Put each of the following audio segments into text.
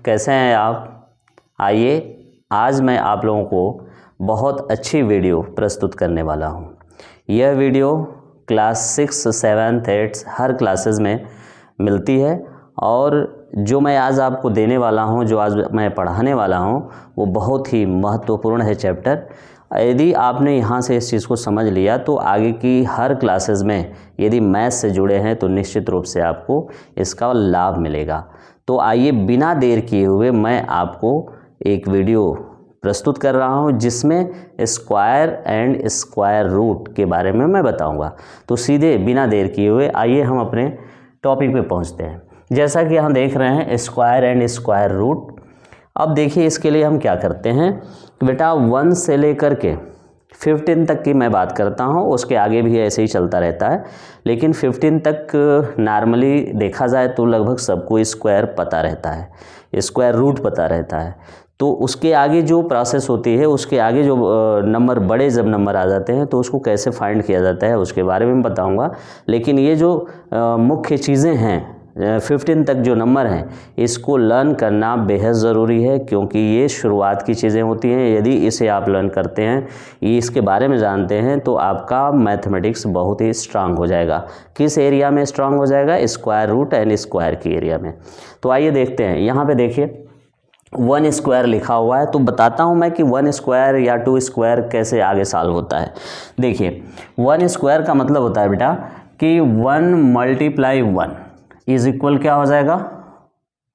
कैसे हैं आप। आइए आज मैं आप लोगों को बहुत अच्छी वीडियो प्रस्तुत करने वाला हूं। यह वीडियो क्लास 6, 7, 8 हर क्लासेस में मिलती है और जो मैं आज आपको देने वाला हूं, जो आज मैं पढ़ाने वाला हूं, वो बहुत ही महत्वपूर्ण है चैप्टर। यदि आपने यहाँ से इस चीज़ को समझ लिया तो आगे की हर क्लासेस में यदि मैथ्स से जुड़े हैं तो निश्चित रूप से आपको इसका लाभ मिलेगा। तो आइए बिना देर किए हुए मैं आपको एक वीडियो प्रस्तुत कर रहा हूँ जिसमें स्क्वायर एंड स्क्वायर रूट के बारे में मैं बताऊँगा। तो सीधे बिना देर किए हुए आइए हम अपने टॉपिक पे पहुँचते हैं। जैसा कि हम देख रहे हैं स्क्वायर एंड स्क्वायर रूट। अब देखिए इसके लिए हम क्या करते हैं कि बेटा 1 से लेकर के 15 तक की मैं बात करता हूँ, उसके आगे भी ऐसे ही चलता रहता है, लेकिन 15 तक नॉर्मली देखा जाए तो लगभग सबको स्क्वायर पता रहता है, स्क्वायर रूट पता रहता है। तो उसके आगे जो प्रोसेस होती है, उसके आगे जो नंबर बड़े जब नंबर आ जाते हैं तो उसको कैसे फाइंड किया जाता है उसके बारे में बताऊँगा। लेकिन ये जो मुख्य चीज़ें हैं 15 तक जो नंबर हैं इसको लर्न करना बेहद ज़रूरी है, क्योंकि ये शुरुआत की चीज़ें होती हैं। यदि इसे आप लर्न करते हैं, ये इसके बारे में जानते हैं, तो आपका मैथमेटिक्स बहुत ही स्ट्रांग हो जाएगा। किस एरिया में स्ट्रांग हो जाएगा? स्क्वायर रूट एंड स्क्वायर की एरिया में। तो आइए देखते हैं। यहाँ पे देखिए 1 स्क्वायर लिखा हुआ है, तो बताता हूँ मैं कि 1 स्क्वायर या 2 स्क्वायर कैसे आगे सॉल्व होता है। देखिए 1 स्क्वायर का मतलब होता है बेटा कि 1 मल्टीप्लाई 1 इज इक्वल क्या हो जाएगा?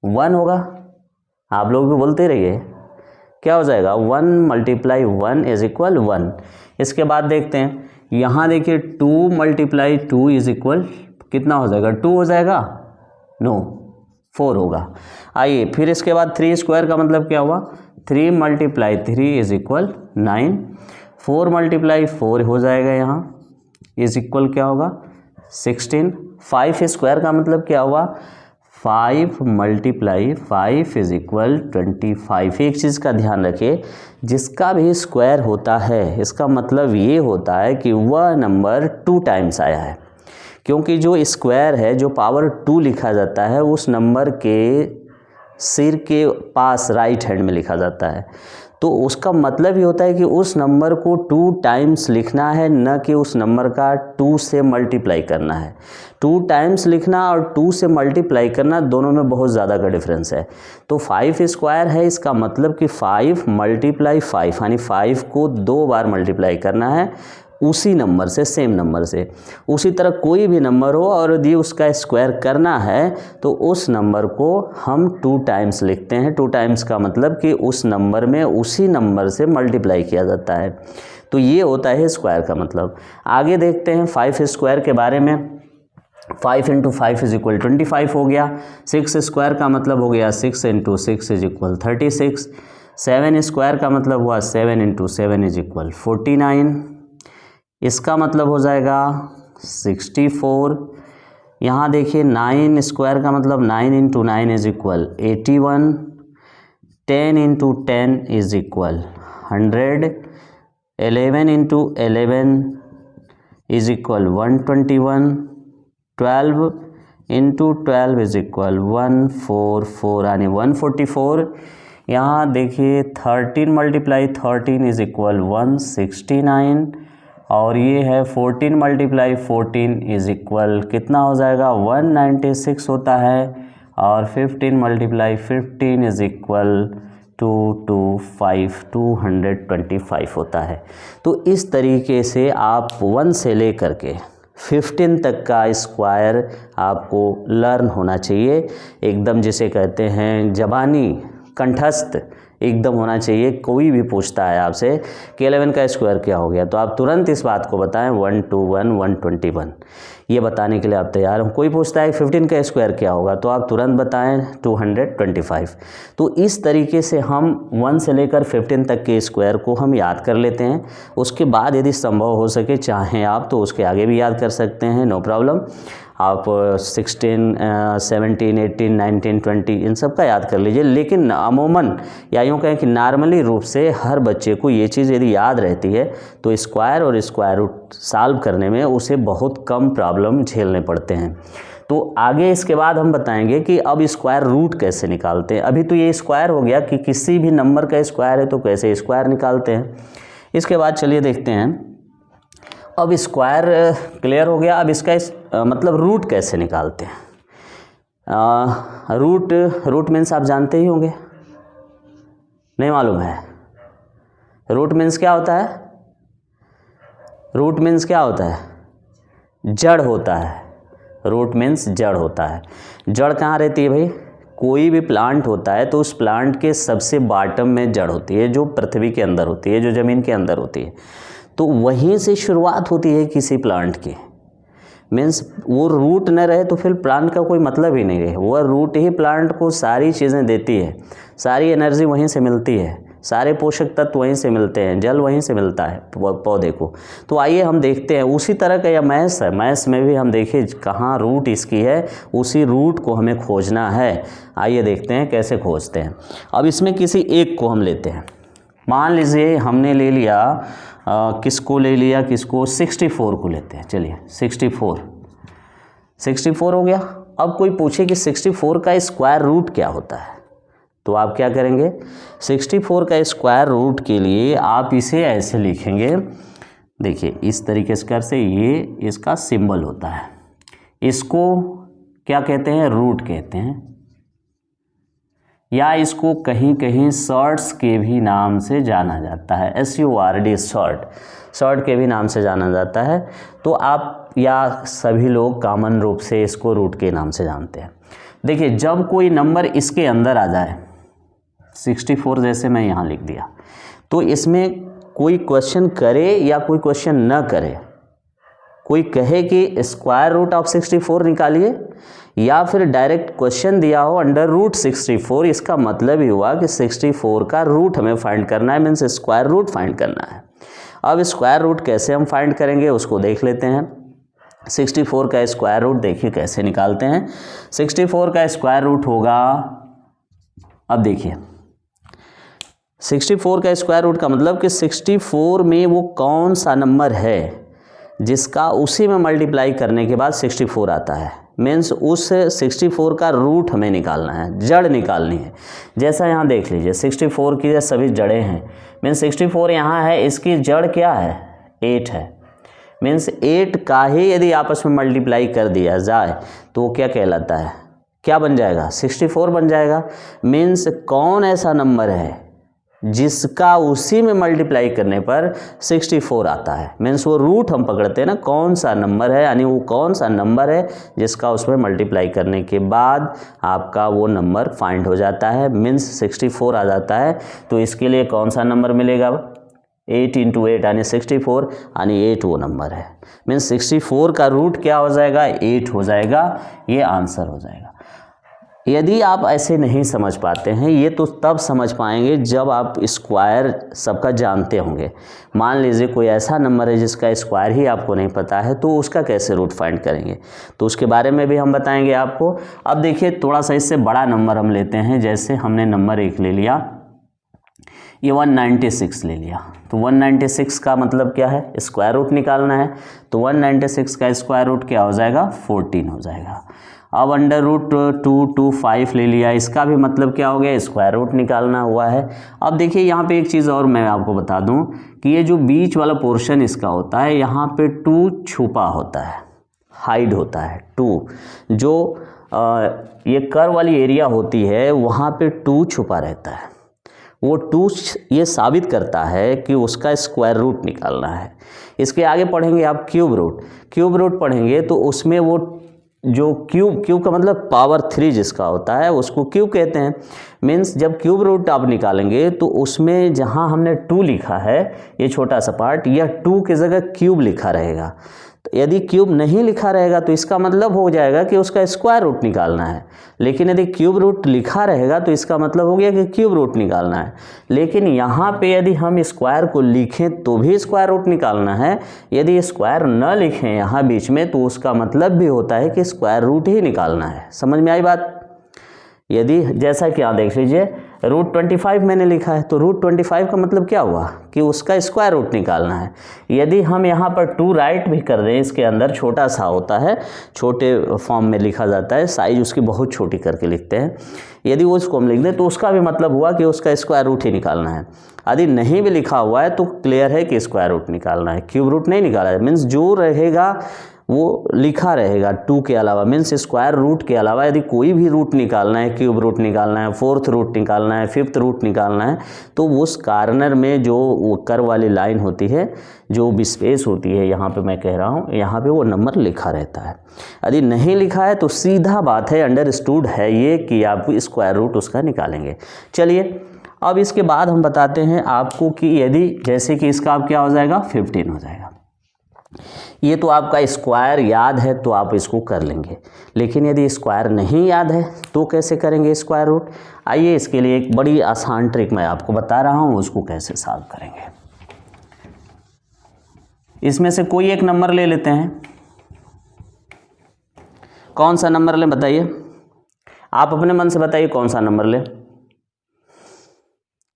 1 होगा। आप लोग भी बोलते रहिए, क्या हो जाएगा? 1 मल्टीप्लाई 1 इज इक्वल 1। इसके बाद देखते हैं, यहाँ देखिए 2 मल्टीप्लाई 2 इज इक्वल कितना हो जाएगा? 2 हो जाएगा? नो, 4 होगा। आइए फिर इसके बाद 3 स्क्वायर का मतलब क्या हुआ? 3 मल्टीप्लाई 3 इज इक्वल 9। 4 मल्टीप्लाई 4 हो जाएगा, यहाँ इज इक्वल क्या होगा? 16। 5 स्क्वायर का मतलब क्या हुआ? 5 मल्टीप्लाई 5 इज इक्वल 25। एक चीज़ का ध्यान रखिए, जिसका भी स्क्वायर होता है इसका मतलब ये होता है कि वह नंबर 2 टाइम्स आया है, क्योंकि जो स्क्वायर है, जो पावर 2 लिखा जाता है, उस नंबर के सिर के पास राइट हैंड में लिखा जाता है। तो उसका मतलब ये होता है कि उस नंबर को 2 टाइम्स लिखना है, न कि उस नंबर का 2 से मल्टीप्लाई करना है। 2 टाइम्स लिखना और 2 से मल्टीप्लाई करना, दोनों में बहुत ज़्यादा का डिफरेंस है। तो 5 स्क्वायर है, इसका मतलब कि 5 मल्टीप्लाई 5 यानी 5 को 2 बार मल्टीप्लाई करना है उसी नंबर से, सेम नंबर से। उसी तरह कोई भी नंबर हो और यदि उसका स्क्वायर करना है तो उस नंबर को हम 2 टाइम्स लिखते हैं। 2 टाइम्स का मतलब कि उस नंबर में उसी नंबर से मल्टीप्लाई किया जाता है। तो ये होता है स्क्वायर का मतलब। आगे देखते हैं 5 स्क्वायर के बारे में। 5 × 5 इज इक्वल 25 हो गया। 6 स्क्वायर का मतलब हो गया 6 × 6 इज इक्वल 36। 7 स्क्वायर का मतलब हुआ 7 × 7 इज इक्वल 49। इसका मतलब हो जाएगा 64। यहाँ देखिए 9 स्क्वायर का मतलब 9 × 9 is equal 81। 10 × 10 is equal 100। 11 × 11 is equal 121। 12 × 12 is equal 144 यानी 144। यहाँ देखिए 13 मल्टीप्लाई 13 इज इक्वल 169 और ये है 14 मल्टीप्लाई 14 इज इक्वल कितना हो जाएगा? 196 होता है। और 15 मल्टीप्लाई 15 इज इक्वल 225 होता है। तो इस तरीके से आप 1 से लेकर के 15 तक का स्क्वायर आपको लर्न होना चाहिए, एकदम जिसे कहते हैं ज़बानी कंठस्थ एकदम होना चाहिए। कोई भी पूछता है आपसे कि 11 का स्क्वायर क्या हो गया, तो आप तुरंत इस बात को बताएं 121 121, ये बताने के लिए आप तैयार हो। कोई पूछता है 15 का स्क्वायर क्या होगा, तो आप तुरंत बताएं 225। तो इस तरीके से हम 1 से लेकर 15 तक के स्क्वायर को हम याद कर लेते हैं। उसके बाद यदि संभव हो सके, चाहें आप तो उसके आगे भी याद कर सकते हैं, नो प्रॉब्लम। आप 16, 17, 18, 19, 20 इन सब का याद कर लीजिए। लेकिन अमूमन या यूँ कहें कि नॉर्मली रूप से हर बच्चे को ये चीज़ यदि याद रहती है तो स्क्वायर और स्क्वायर रूट सॉल्व करने में उसे बहुत कम प्रॉब्लम झेलने पड़ते हैं। तो आगे इसके बाद हम बताएंगे कि अब स्क्वायर रूट कैसे निकालते हैं। अभी तो ये स्क्वायर हो गया कि किसी भी नंबर का स्क्वायर है तो कैसे स्क्वायर निकालते हैं। इसके बाद चलिए देखते हैं, अब स्क्वायर क्लियर हो गया, अब इसका मतलब रूट कैसे निकालते हैं। रूट मीन्स आप जानते ही होंगे, नहीं मालूम है? रूट मीन्स क्या होता है? रूट मीन्स क्या होता है? जड़ होता है। रूट मीन्स जड़ होता है। जड़ कहाँ रहती है भाई? कोई भी प्लांट होता है तो उस प्लांट के सबसे बॉटम में जड़ होती है, जो पृथ्वी के अंदर होती है, जो ज़मीन के अंदर होती है। तो वहीं से शुरुआत होती है किसी प्लांट की। मीन्स वो रूट न रहे तो फिर प्लांट का कोई मतलब ही नहीं रहे। वह रूट ही प्लांट को सारी चीज़ें देती है, सारी एनर्जी वहीं से मिलती है, सारे पोषक तत्व वहीं से मिलते हैं, जल वहीं से मिलता है पौधे को। तो आइए हम देखते हैं, उसी तरह का यह मैथ्स है। मैथ्स में भी हम देखें कहाँ रूट इसकी है, उसी रूट को हमें खोजना है। आइए देखते हैं कैसे खोजते हैं। अब इसमें किसी एक को हम लेते हैं। मान लीजिए हमने ले लिया किसको ले लिया, किसको 64 को लेते हैं। चलिए 64 हो गया। अब कोई पूछे कि 64 का स्क्वायर रूट क्या होता है, तो आप क्या करेंगे? 64 का स्क्वायर रूट के लिए आप इसे ऐसे लिखेंगे, देखिए इस तरीके से, ये इसका सिंबल होता है। इसको क्या कहते हैं? रूट कहते हैं, या इसको कहीं कहीं शॉर्ट्स के भी नाम से जाना जाता है। SURD शॉर्ट के भी नाम से जाना जाता है। तो आप या सभी लोग कॉमन रूप से इसको रूट के नाम से जानते हैं। देखिए जब कोई नंबर इसके अंदर आ जाए, 64 जैसे मैं यहाँ लिख दिया, तो इसमें कोई क्वेश्चन करे या कोई क्वेश्चन न करे, कोई कहे कि स्क्वायर रूट ऑफ 64 निकालिए, या फिर डायरेक्ट क्वेश्चन दिया हो अंडर रूट 64, इसका मतलब ही हुआ कि 64 का रूट हमें फाइंड करना है, मीन्स स्क्वायर रूट फाइंड करना है। अब स्क्वायर रूट कैसे हम फाइंड करेंगे उसको देख लेते हैं। 64 का स्क्वायर रूट देखिए कैसे निकालते हैं। 64 का स्क्वायर रूट होगा, अब देखिए 64 का स्क्वायर रूट का मतलब कि 64 में वो कौन सा नंबर है जिसका उसी में मल्टीप्लाई करने के बाद 64 आता है। मीन्स उस 64 का रूट हमें निकालना है, जड़ निकालनी है। जैसा यहाँ देख लीजिए 64 की सभी जड़ें हैं। मीन्स 64 यहाँ है, इसकी जड़ क्या है? 8 है। मीन्स 8 का ही यदि आपस में मल्टीप्लाई कर दिया जाए तो वो क्या कहलाता है? क्या बन जाएगा? 64 बन जाएगा। मीन्स कौन ऐसा नंबर है जिसका उसी में मल्टीप्लाई करने पर 64 आता है। मीन्स वो रूट हम पकड़ते हैं ना, कौन सा नंबर है, यानी वो कौन सा नंबर है जिसका उसमें मल्टीप्लाई करने के बाद आपका वो नंबर फाइंड हो जाता है, मीन्स 64 आ जाता है। तो इसके लिए कौन सा नंबर मिलेगा? 8 × 8 यानी 64, यानी 8 वो नंबर है। मीन्स 64 का रूट क्या हो जाएगा? 8 हो जाएगा। ये आंसर हो जाएगा। यदि आप ऐसे नहीं समझ पाते हैं, ये तो तब समझ पाएंगे जब आप स्क्वायर सबका जानते होंगे। मान लीजिए कोई ऐसा नंबर है जिसका स्क्वायर ही आपको नहीं पता है, तो उसका कैसे रूट फाइंड करेंगे, तो उसके बारे में भी हम बताएंगे आपको। अब देखिए थोड़ा सा इससे बड़ा नंबर हम लेते हैं। जैसे हमने नंबर 1 ले लिया, ये 196 ले लिया, तो 196 का मतलब क्या है? स्क्वायर रूट निकालना है। तो 196 का स्क्वायर रूट क्या हो जाएगा? 14 हो जाएगा। अब अंडर रूट 225 ले लिया, इसका भी मतलब क्या हो गया? स्क्वायर रूट निकालना हुआ है। अब देखिए यहाँ पे एक चीज़ और मैं आपको बता दूँ कि ये जो बीच वाला पोर्शन इसका होता है, यहाँ पे 2 छुपा होता है, हाइड होता है 2। जो ये कर्व वाली एरिया होती है वहाँ पे 2 छुपा रहता है। वो 2 ये साबित करता है कि उसका स्क्वायर रूट निकालना है। इसके आगे पढ़ेंगे आप क्यूब रूट पढ़ेंगे, तो उसमें वो जो क्यूब का मतलब पावर 3 जिसका होता है उसको क्यूब कहते हैं। मीन्स जब क्यूब रूट आप निकालेंगे तो उसमें जहाँ हमने 2 लिखा है, ये छोटा सा पार्ट, यह 2 की जगह क्यूब लिखा रहेगा। तो यदि क्यूब नहीं लिखा रहेगा तो इसका मतलब हो जाएगा कि उसका स्क्वायर रूट निकालना है। लेकिन यदि क्यूब रूट लिखा रहेगा तो इसका मतलब हो गया कि क्यूब रूट निकालना है। लेकिन यहाँ पे यदि हम स्क्वायर को लिखें तो भी स्क्वायर रूट निकालना है। यदि स्क्वायर न लिखें यहाँ बीच में तो उसका मतलब भी होता है कि स्क्वायर रूट ही निकालना है। समझ में आई बात? यदि जैसा कि यहाँ देख लीजिए √25 मैंने लिखा है, तो √25 का मतलब क्या हुआ कि उसका स्क्वायर रूट निकालना है। यदि हम यहाँ पर 2 राइट भी कर दें, इसके अंदर छोटा सा होता है, छोटे फॉर्म में लिखा जाता है, साइज उसकी बहुत छोटी करके लिखते हैं। यदि वो उसको हम लिख दें तो उसका भी मतलब हुआ कि उसका स्क्वायर रूट ही निकालना है। यदि नहीं भी लिखा हुआ है तो क्लियर है कि स्क्वायर रूट निकालना है, क्यूब रूट नहीं निकाला है। मीन्स जो रहेगा वो लिखा रहेगा 2 के अलावा, मीन्स स्क्वायर रूट के अलावा यदि कोई भी रूट निकालना है, क्यूब रूट निकालना है, 4th रूट निकालना है, 5th रूट निकालना है, तो उस कार्नर में जो वो कर्व वाली लाइन होती है, जो भी स्पेस होती है, यहाँ पे मैं कह रहा हूँ, यहाँ पे वो नंबर लिखा रहता है। यदि नहीं लिखा है तो सीधा बात है, अंडरस्टूड है ये कि आप स्क्वायर रूट उसका निकालेंगे। चलिए अब इसके बाद हम बताते हैं आपको कि यदि जैसे कि इसका अब क्या हो जाएगा, 15 हो जाएगा। ये तो आपका स्क्वायर याद है तो आप इसको कर लेंगे, लेकिन यदि स्क्वायर नहीं याद है तो कैसे करेंगे स्क्वायर रूट। आइए इसके लिए एक बड़ी आसान ट्रिक मैं आपको बता रहा हूँ, उसको कैसे सॉल्व करेंगे। इसमें से कोई एक नंबर ले लेते हैं। कौन सा नंबर लें बताइए, आप अपने मन से बताइए कौन सा नंबर लें।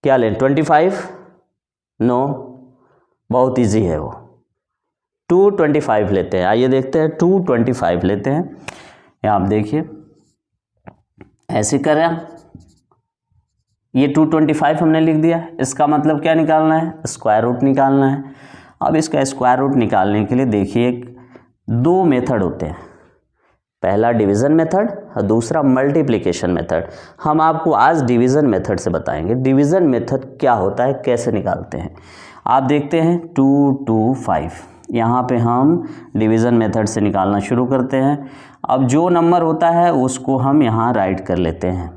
क्या लें, 25? नो, बहुत इजी है वो, 225 लेते हैं। आइए देखते हैं, 225 लेते हैं। यहाँ आप देखिए ऐसे करें, ये 225 हमने लिख दिया। इसका मतलब क्या निकालना है, स्क्वायर रूट निकालना है। अब इसका स्क्वायर रूट निकालने के लिए देखिए 2 मेथड होते हैं, पहला डिवीज़न मेथड और दूसरा मल्टीप्लिकेशन मेथड। हम आपको आज डिवीज़न मेथड से बताएंगे डिवीज़न मेथड क्या होता है, कैसे निकालते हैं। आप देखते हैं 225, यहाँ पे हम डिवीज़न मेथड से निकालना शुरू करते हैं। अब जो नंबर होता है उसको हम यहाँ राइट कर लेते हैं।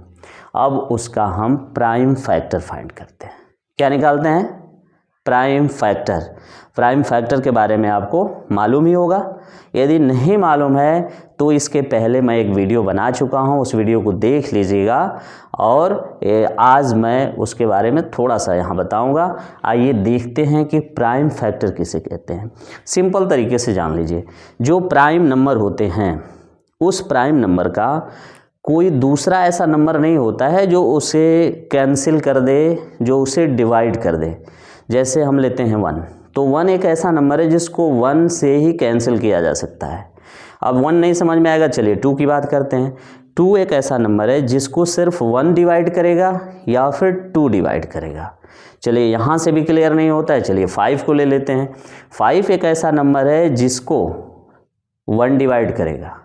अब उसका हम प्राइम फैक्टर फाइंड करते हैं। क्या निकालते हैं, प्राइम फैक्टर। प्राइम फैक्टर के बारे में आपको मालूम ही होगा, यदि नहीं मालूम है तो इसके पहले मैं एक वीडियो बना चुका हूं, उस वीडियो को देख लीजिएगा और आज मैं उसके बारे में थोड़ा सा यहाँ बताऊंगा। आइए देखते हैं कि प्राइम फैक्टर किसे कहते हैं। सिंपल तरीके से जान लीजिए, जो प्राइम नंबर होते हैं उस प्राइम नंबर का कोई दूसरा ऐसा नंबर नहीं होता है जो उसे कैंसिल कर दे, जो उसे डिवाइड कर दे। जैसे हम लेते हैं 1, तो 1 एक ऐसा नंबर है जिसको 1 से ही कैंसिल किया जा सकता है। अब 1 नहीं समझ में आएगा, चलिए 2 की बात करते हैं। 2 एक ऐसा नंबर है जिसको सिर्फ 1 डिवाइड करेगा या फिर 2 डिवाइड करेगा। चलिए यहाँ से भी क्लियर नहीं होता है, चलिए 5 को ले लेते हैं। 5 एक ऐसा नंबर है जिसको 1 डिवाइड करेगा,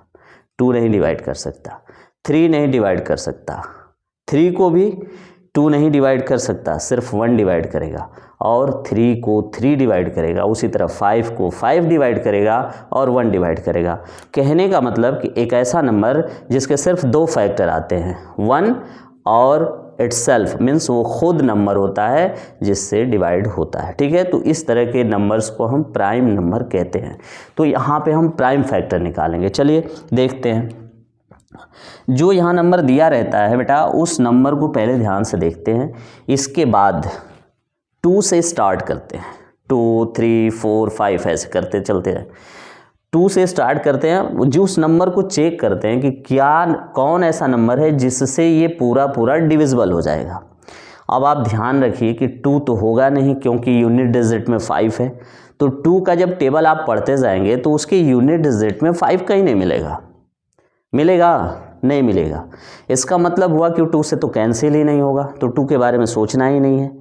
2 नहीं डिवाइड कर सकता। 3 नहीं डिवाइड कर सकता, 3 को भी 2 नहीं डिवाइड कर सकता, सिर्फ 1 डिवाइड करेगा। और 3 को 3 डिवाइड करेगा, उसी तरह 5 को 5 डिवाइड करेगा और 1 डिवाइड करेगा। कहने का मतलब कि एक ऐसा नंबर जिसके सिर्फ 2 फैक्टर आते हैं, 1 और इटसेल्फ, मीन्स वो खुद नंबर होता है जिससे डिवाइड होता है। ठीक है, तो इस तरह के नंबर्स को हम प्राइम नंबर कहते हैं। तो यहाँ पे हम प्राइम फैक्टर निकालेंगे। चलिए देखते हैं, जो यहाँ नंबर दिया रहता है बेटा, उस नंबर को पहले ध्यान से देखते हैं। इसके बाद 2 से स्टार्ट करते हैं, 2, 3, 4, 5 ऐसे करते चलते हैं। 2 से स्टार्ट करते हैं, जो उस नंबर को चेक करते हैं कि कौन ऐसा नंबर है जिससे ये पूरा डिविजिबल हो जाएगा। अब आप ध्यान रखिए कि 2 तो होगा नहीं, क्योंकि यूनिट डिजिट में 5 है। तो 2 का जब टेबल आप पढ़ते जाएंगे तो उसके यूनिट डिजिट में 5 कहीं नहीं मिलेगा। मिलेगा? नहीं मिलेगा। इसका मतलब हुआ कि 2 से तो कैंसिल ही नहीं होगा, तो 2 के बारे में सोचना ही नहीं है।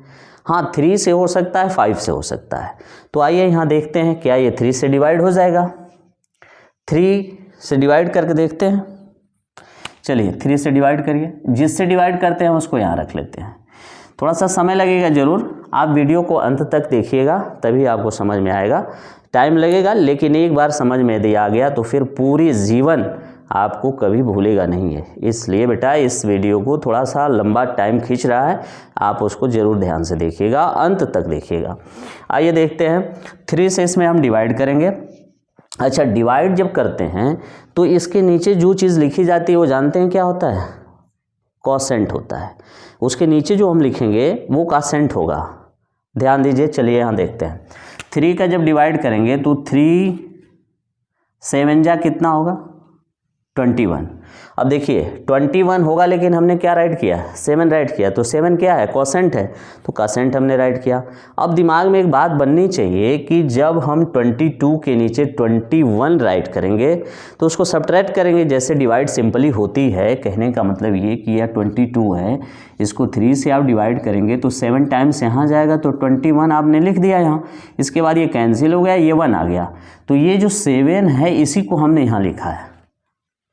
हाँ, 3 से हो सकता है, 5 से हो सकता है। तो आइए यहाँ देखते हैं, क्या ये 3 से डिवाइड हो जाएगा? 3 से डिवाइड करके देखते हैं। चलिए 3 से डिवाइड करिए, जिससे डिवाइड करते हैं उसको यहाँ रख लेते हैं। थोड़ा सा समय लगेगा ज़रूर, आप वीडियो को अंत तक देखिएगा तभी आपको समझ में आएगा। टाइम लगेगा, लेकिन एक बार समझ में यदि आ गया तो फिर पूरी जीवन आपको कभी भूलेगा नहीं है। इसलिए बेटा इस वीडियो को थोड़ा सा लंबा टाइम खींच रहा है, आप उसको ज़रूर ध्यान से देखिएगा, अंत तक देखिएगा। आइए देखते हैं, 3 से इसमें हम डिवाइड करेंगे। अच्छा, डिवाइड जब करते हैं तो इसके नीचे जो चीज़ लिखी जाती है वो जानते हैं क्या होता है? कोसेंट होता है। उसके नीचे जो हम लिखेंगे वो कोसेंट होगा, ध्यान दीजिए। चलिए यहाँ देखते हैं, 3 का जब डिवाइड करेंगे तो 3 7 जा कितना होगा? 21। अब देखिए 21 होगा, लेकिन हमने क्या राइट किया, 7 राइट किया, तो 7 क्या है, कोसेंट है, तो कोसेंट हमने राइट किया। अब दिमाग में एक बात बननी चाहिए कि जब हम 22 के नीचे 21 राइट करेंगे तो उसको सब्ट्रैक्ट करेंगे, जैसे डिवाइड सिंपली होती है। कहने का मतलब ये कि यह 22 है, इसको 3 से आप डिवाइड करेंगे तो 7 टाइम्स यहाँ जाएगा, तो 21 आपने लिख दिया यहाँ। इसके बाद ये कैंसिल हो गया, ये 1 आ गया, तो ये जो 7 है इसी को हमने यहाँ लिखा है।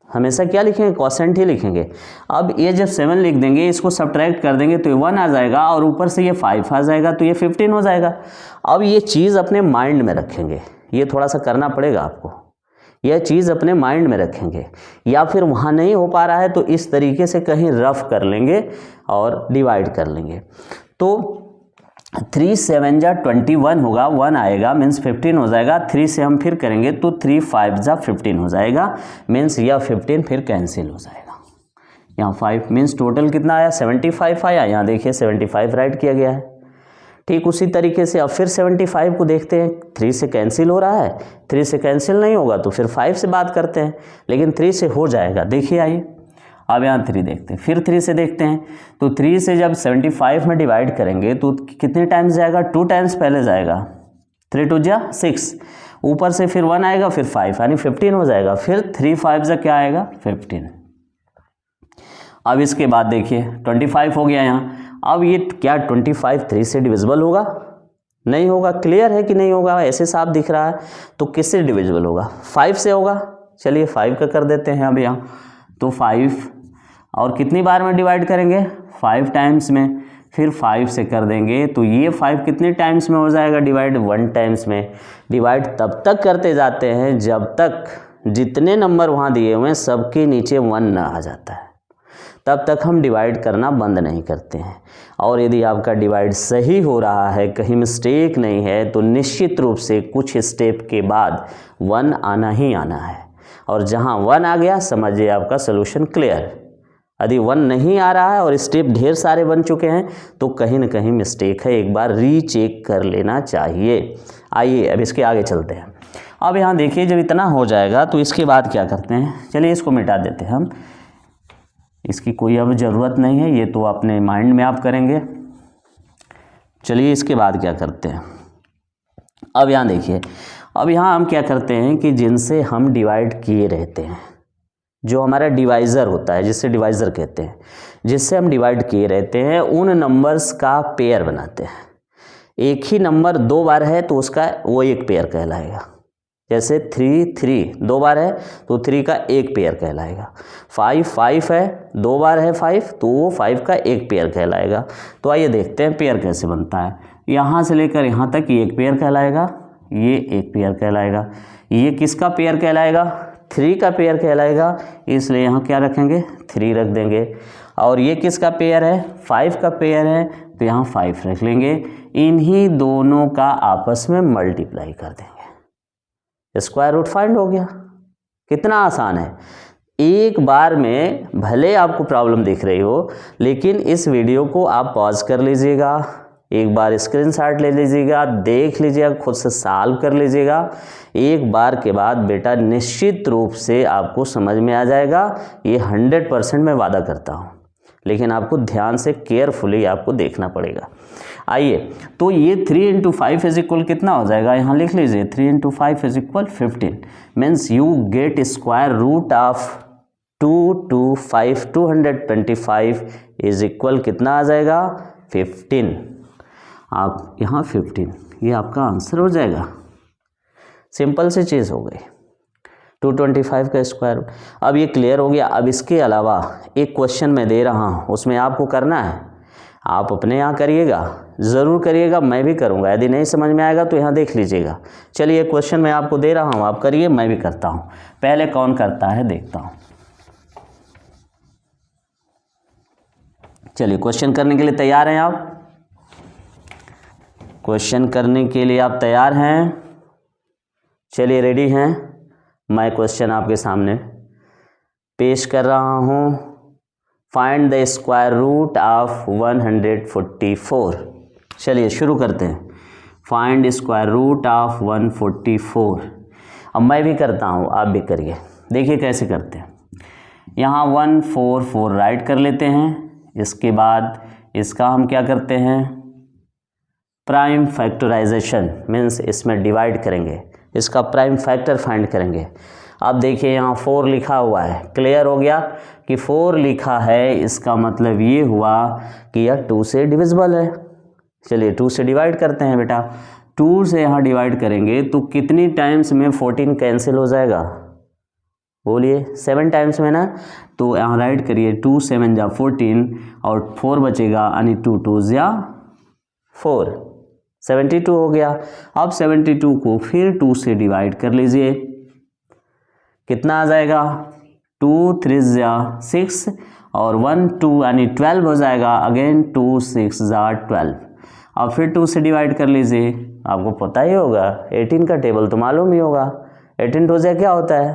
हमेशा क्या लिखेंगे, कोसेंट ही लिखेंगे। अब ये जब 7 लिख देंगे, इसको सब्ट्रैक्ट कर देंगे तो ये 1 आ जाएगा, और ऊपर से ये 5 आ जाएगा, तो ये 15 हो जाएगा। अब ये चीज़ अपने माइंड में रखेंगे, ये थोड़ा सा करना पड़ेगा आपको, यह चीज़ अपने माइंड में रखेंगे, या फिर वहाँ नहीं हो पा रहा है तो इस तरीके से कहीं रफ कर लेंगे और डिवाइड कर लेंगे। तो 3 7 जा 21 होगा, 1 आएगा मीन्स 15 हो जाएगा। 3 से हम फिर करेंगे तो 3 5 जा 15 हो जाएगा, मीन्स यह 15 फिर कैंसिल हो जाएगा। यहाँ 5 मीन्स टोटल कितना आया, 75 आया। यहाँ देखिए 75 राइट किया गया है। ठीक उसी तरीके से अब फिर 75 को देखते हैं, 3 से कैंसिल हो रहा है, 3 से कैंसिल नहीं होगा तो फिर 5 से बात करते हैं, लेकिन 3 से हो जाएगा। देखिए आइए अब यहाँ 3 देखते हैं, फिर 3 से देखते हैं, तो 3 से जब 75 में डिवाइड करेंगे तो कितने टाइम्स जाएगा, 2 टाइम्स पहले जाएगा, 3 2 जा 6, ऊपर से फिर 1 आएगा, फिर 5 यानी 15 हो जाएगा, फिर 3 5 जा क्या आएगा 15। अब इसके बाद देखिए 25 हो गया यहाँ। अब ये क्या 25 3 से डिविजिबल होगा, नहीं होगा, क्लियर है कि नहीं होगा, ऐसे साफ दिख रहा है। तो किससे डिविजिबल होगा, 5 से होगा। चलिए 5 का कर देते हैं अब यहाँ, तो 5 और कितनी बार में डिवाइड करेंगे, 5 टाइम्स में, फिर 5 से कर देंगे तो ये 5 कितने टाइम्स में हो जाएगा डिवाइड, 1 टाइम्स में। डिवाइड तब तक करते जाते हैं जब तक जितने नंबर वहाँ दिए हुए हैं सबके नीचे 1 ना आ जाता है, तब तक हम डिवाइड करना बंद नहीं करते हैं। और यदि आपका डिवाइड सही हो रहा है, कहीं मिस्टेक नहीं है, तो निश्चित रूप से कुछ स्टेप के बाद 1 आना ही आना है, और जहाँ 1 आ गया समझिए आपका सोल्यूशन क्लियर। यदि 1 नहीं आ रहा है और स्टेप ढेर सारे बन चुके हैं तो कहीं ना कहीं मिस्टेक है, एक बार रीचेक कर लेना चाहिए। आइए अब इसके आगे चलते हैं। अब यहाँ देखिए जब इतना हो जाएगा तो इसके बाद क्या करते हैं, चलिए इसको मिटा देते हैं हम, इसकी कोई अब ज़रूरत नहीं है, ये तो अपने माइंड में आप करेंगे। चलिए इसके बाद क्या करते हैं, अब यहाँ देखिए, अब यहाँ हम क्या करते हैं कि जिनसे हम डिवाइड किए रहते हैं, जो हमारा डिवाइज़र होता है, जिससे डिवाइज़र कहते हैं, जिससे हम डिवाइड किए रहते हैं, उन नंबर्स का पेयर बनाते हैं। एक ही नंबर 2 बार है तो उसका वो एक पेयर कहलाएगा। जैसे 3 3 2 बार है तो 3 का एक पेयर कहलाएगा। 5 5 है, 2 बार है 5 तो वो 5 का एक पेयर कहलाएगा। तो आइए देखते हैं पेयर कैसे बनता है। यहाँ से लेकर यहाँ तक ये एक पेयर कहलाएगा, ये एक पेयर कहलाएगा, ये किसका पेयर कहलाएगा, 3 का पेयर कहलाएगा, इसलिए यहाँ क्या रखेंगे 3 रख देंगे। और ये किसका पेयर है, 5 का पेयर है, तो यहाँ 5 रख लेंगे। इन्हीं दोनों का आपस में मल्टीप्लाई कर देंगे, स्क्वायर रूट फाइंड हो गया। कितना आसान है, एक बार में भले आपको प्रॉब्लम दिख रही हो, लेकिन इस वीडियो को आप पॉज कर लीजिएगा, एक बार स्क्रीनशॉट ले लीजिएगा, देख लीजिएगा, खुद से सॉल्व कर लीजिएगा। एक बार के बाद बेटा निश्चित रूप से आपको समझ में आ जाएगा, ये 100% मैं वादा करता हूँ, लेकिन आपको ध्यान से केयरफुली आपको देखना पड़ेगा। आइए, तो ये 3 × 5 इज इक्वल कितना हो जाएगा, यहाँ लिख लीजिए 3 × 5 is equal 15। Means you get square root of 2 × 5 225 is equal कितना आ जाएगा 15। आप यहाँ 15, ये आपका आंसर हो जाएगा। सिंपल सी चीज़ हो गई, 225 का स्क्वायर रूट। अब ये क्लियर हो गया। अब इसके अलावा एक क्वेश्चन मैं दे रहा हूँ, उसमें आपको करना है, आप अपने यहाँ करिएगा, ज़रूर करिएगा, मैं भी करूँगा। यदि नहीं समझ में आएगा तो यहाँ देख लीजिएगा। चलिए क्वेश्चन मैं आपको दे रहा हूँ, आप करिए, मैं भी करता हूँ। पहले कौन करता है देखता हूँ। चलिए क्वेश्चन करने के लिए तैयार हैं आप, क्वेश्चन करने के लिए आप तैयार हैं, चलिए रेडी हैं। मैं क्वेश्चन आपके सामने पेश कर रहा हूँ। Find the square root of 144। चलिए शुरू करते हैं। Find square root of 144। अब मैं भी करता हूँ, आप भी करिए, देखिए कैसे करते हैं। यहाँ 1 4 4 राइट कर लेते हैं। इसके बाद इसका हम क्या करते हैं, प्राइम फैक्टराइजेशन मीन्स इसमें डिवाइड करेंगे, इसका प्राइम फैक्टर फाइंड करेंगे। अब देखिए यहाँ 4 लिखा हुआ है, क्लियर हो गया कि 4 लिखा है, इसका मतलब ये हुआ कि यह 2 से डिविजिबल है। चलिए 2 से डिवाइड करते हैं बेटा। 2 से यहाँ डिवाइड करेंगे तो कितनी टाइम्स में 14 कैंसिल हो जाएगा, बोलिए 7 टाइम्स में ना। तो यहाँ राइट करिए 2 7 जा 14 और 4 बचेगा, यानी 2 2 जा 4, 72 हो गया। अब 72 को फिर 2 से डिवाइड कर लीजिए, कितना आ जाएगा, 2 3 जा 6 और 1 2 यानी 12 हो जाएगा। अगेन 2 6 जा 12। अब फिर 2 से डिवाइड कर लीजिए, आपको पता ही होगा 18 का टेबल तो मालूम ही होगा। 18 2 जा क्या होता है,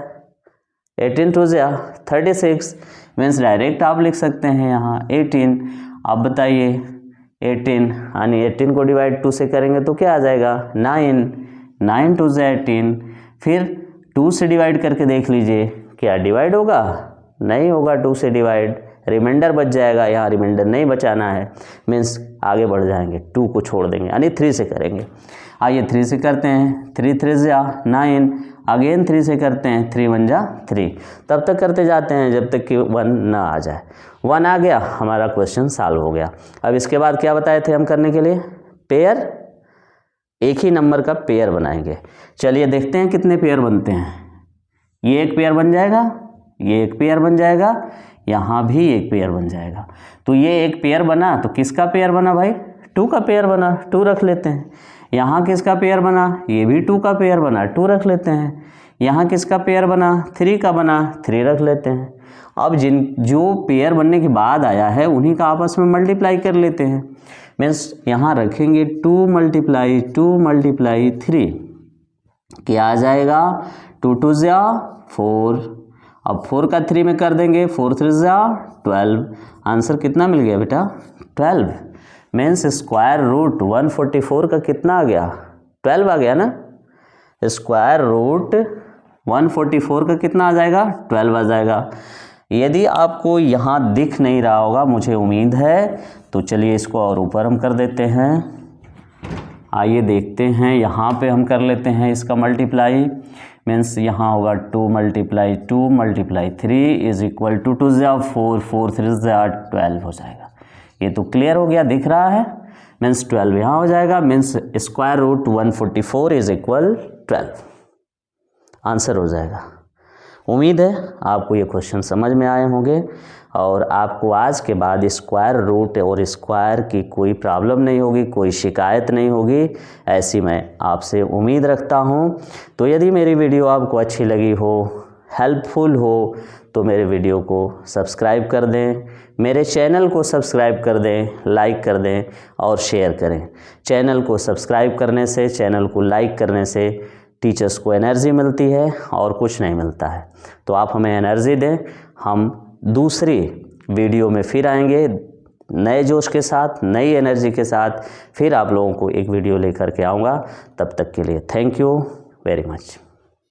18 2 जा 36 मीन्स डायरेक्ट आप लिख सकते हैं यहाँ 18। अब बताइए 18 यानी 18 को डिवाइड 2 से करेंगे तो क्या आ जाएगा, 9 9 2 जा 18। फिर 2 से डिवाइड करके देख लीजिए, क्या डिवाइड होगा, नहीं होगा। 2 से डिवाइड रिमाइंडर बच जाएगा, यहाँ रिमाइंडर नहीं बचाना है मीन्स आगे बढ़ जाएंगे, 2 को छोड़ देंगे यानी 3 से करेंगे। आइए 3 से करते हैं, 3 3 जा 9, अगेन 3 से करते हैं, 3 1 जा 3, तब तक करते जाते हैं जब तक कि 1 ना आ जाए। 1 आ गया, हमारा क्वेश्चन सॉल्व हो गया। अब इसके बाद क्या बताए थे हम करने के लिए, पेयर, एक ही नंबर का पेयर बनाएंगे। चलिए देखते हैं कितने पेयर बनते हैं। ये एक पेयर बन जाएगा, ये एक पेयर बन जाएगा, यहाँ भी एक पेयर बन जाएगा। तो ये एक पेयर बना तो किसका पेयर बना भाई, 2 का पेयर बना, 2 रख लेते हैं। यहाँ किसका पेयर बना, ये भी 2 का पेयर बना, 2 रख लेते हैं। यहाँ किसका पेयर बना, 3 का बना, 3 रख लेते हैं। अब जो पेयर बनने के बाद आया है उन्हीं का आपस में मल्टीप्लाई कर लेते हैं। मीन्स यहाँ रखेंगे 2 मल्टीप्लाई 3, क्या आ जाएगा, 2 2 जा 4। अब 4 का 3 में कर देंगे, 4 3 जा 12। आंसर कितना मिल गया बेटा, 12। मीन्स स्क्वायर रूट 144 का कितना आ गया, 12 आ गया ना। स्क्वायर रूट 144 का कितना आ जाएगा, 12 आ जाएगा। यदि आपको यहाँ दिख नहीं रहा होगा, मुझे उम्मीद है, तो चलिए इसको और ऊपर हम कर देते हैं। आइए देखते हैं, यहाँ पे हम कर लेते हैं इसका मल्टीप्लाई। मीन्स यहाँ होगा 2 मल्टीप्लाई 3 इज इक्वल टू 2 जा 4, 4 3 जा 12 हो जाएगा। ये तो क्लियर हो गया, दिख रहा है। मीन्स 12 यहाँ हो जाएगा। Means square root 144 is equal 12 answer हो जाएगा। उम्मीद है आपको ये क्वेश्चन समझ में आए होंगे और आपको आज के बाद स्क्वायर रूट और स्क्वायर की कोई प्रॉब्लम नहीं होगी, कोई शिकायत नहीं होगी, ऐसी मैं आपसे उम्मीद रखता हूँ। तो यदि मेरी वीडियो आपको अच्छी लगी हो, हेल्पफुल हो, तो मेरे वीडियो को सब्सक्राइब कर दें, मेरे चैनल को सब्सक्राइब कर दें, लाइक कर दें और शेयर करें। चैनल को सब्सक्राइब करने से, चैनल को लाइक करने से टीचर्स को एनर्जी मिलती है और कुछ नहीं मिलता है। तो आप हमें एनर्जी दें, हम दूसरी वीडियो में फिर आएंगे नए जोश के साथ, नई एनर्जी के साथ। फिर आप लोगों को एक वीडियो लेकर के आऊँगा। तब तक के लिए थैंक यू वेरी मच।